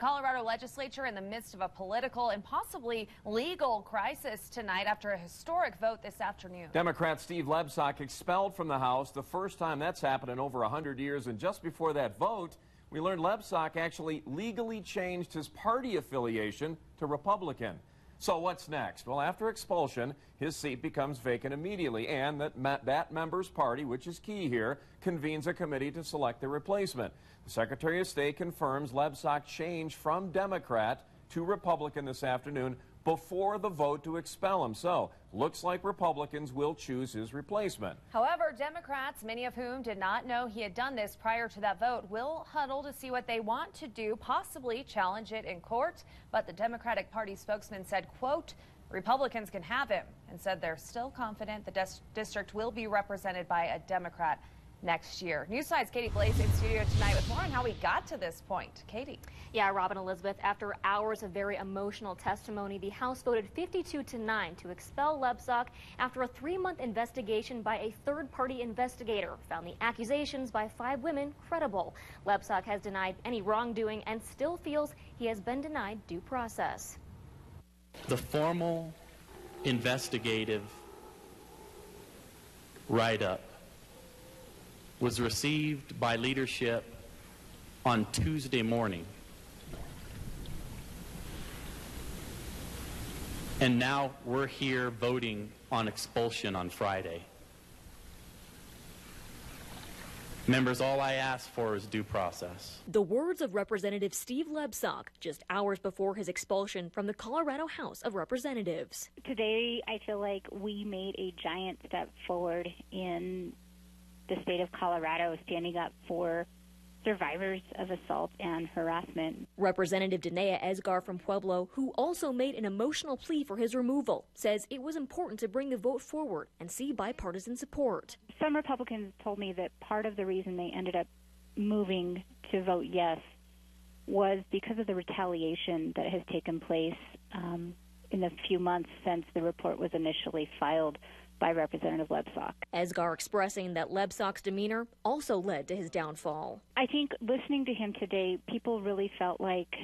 Colorado legislature in the midst of a political and possibly legal crisis tonight after a historic vote this afternoon. Democrat Steve Lebsock expelled from the House, the first time that's happened in over 100 years. And just before that vote, we learned Lebsock actually legally changed his party affiliation to Republican. So what's next? Well, after expulsion, his seat becomes vacant immediately, and that member's party, which is key here, convenes a committee to select the replacement. The Secretary of State confirms Lebsock changed from Democrat to Republican this afternoon before the vote to expel him. So, looks like Republicans will choose his replacement. However, Democrats, many of whom did not know he had done this prior to that vote, will huddle to see what they want to do, possibly challenge it in court. But the Democratic Party spokesman said, quote, Republicans can have him, and said they're still confident the district will be represented by a Democrat next year. Newside's Katie Blaze in studio tonight with more on how we got to this point. Katie. Yeah, Robin Elizabeth, after hours of very emotional testimony, the House voted 52-9 to expel Lebsock after a 3-month investigation by a third-party investigator found the accusations by 5 women credible. Lebsock has denied any wrongdoing and still feels he has been denied due process. The formal investigative write-up was received by leadership on Tuesday morning. And now we're here voting on expulsion on Friday. Members, all I ask for is due process. The words of Representative Steve Lebsock just hours before his expulsion from the Colorado House of Representatives. Today, I feel like we made a giant step forward in the state of Colorado, standing up for survivors of assault and harassment. Representative Danae Esgar from Pueblo, who also made an emotional plea for his removal, says it was important to bring the vote forward and see bipartisan support. Some Republicans told me that part of the reason they ended up moving to vote yes was because of the retaliation that has taken place in the few months since the report was initially filed by Representative Lebsock. Esgar expressing that Lebsock's demeanor also led to his downfall. I think listening to him today, people really felt like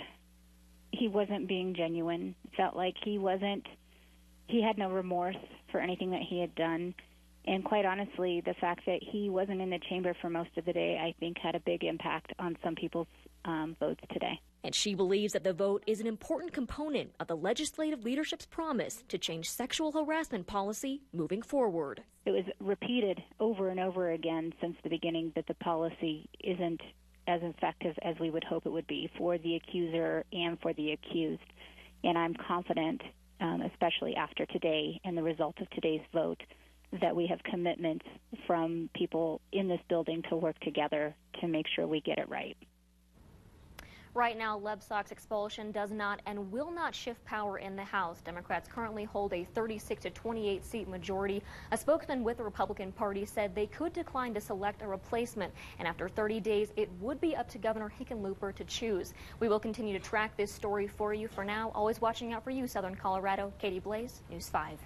he wasn't being genuine, felt like he had no remorse for anything that he had done. And quite honestly, the fact that he wasn't in the chamber for most of the day, I think, had a big impact on some people's votes today. And she believes that the vote is an important component of the legislative leadership's promise to change sexual harassment policy moving forward. It was repeated over and over again since the beginning that the policy isn't as effective as we would hope it would be for the accuser and for the accused. And I'm confident, especially after today and the result of today's vote, that we have commitments from people in this building to work together to make sure we get it right. Right now, Lebsock's expulsion does not and will not shift power in the House. Democrats currently hold a 36-28 seat majority. A spokesman with the Republican Party said they could decline to select a replacement, and after 30 days, it would be up to Governor Hickenlooper to choose. We will continue to track this story for you. For now, always watching out for you, Southern Colorado. Katie Blaze, News 5.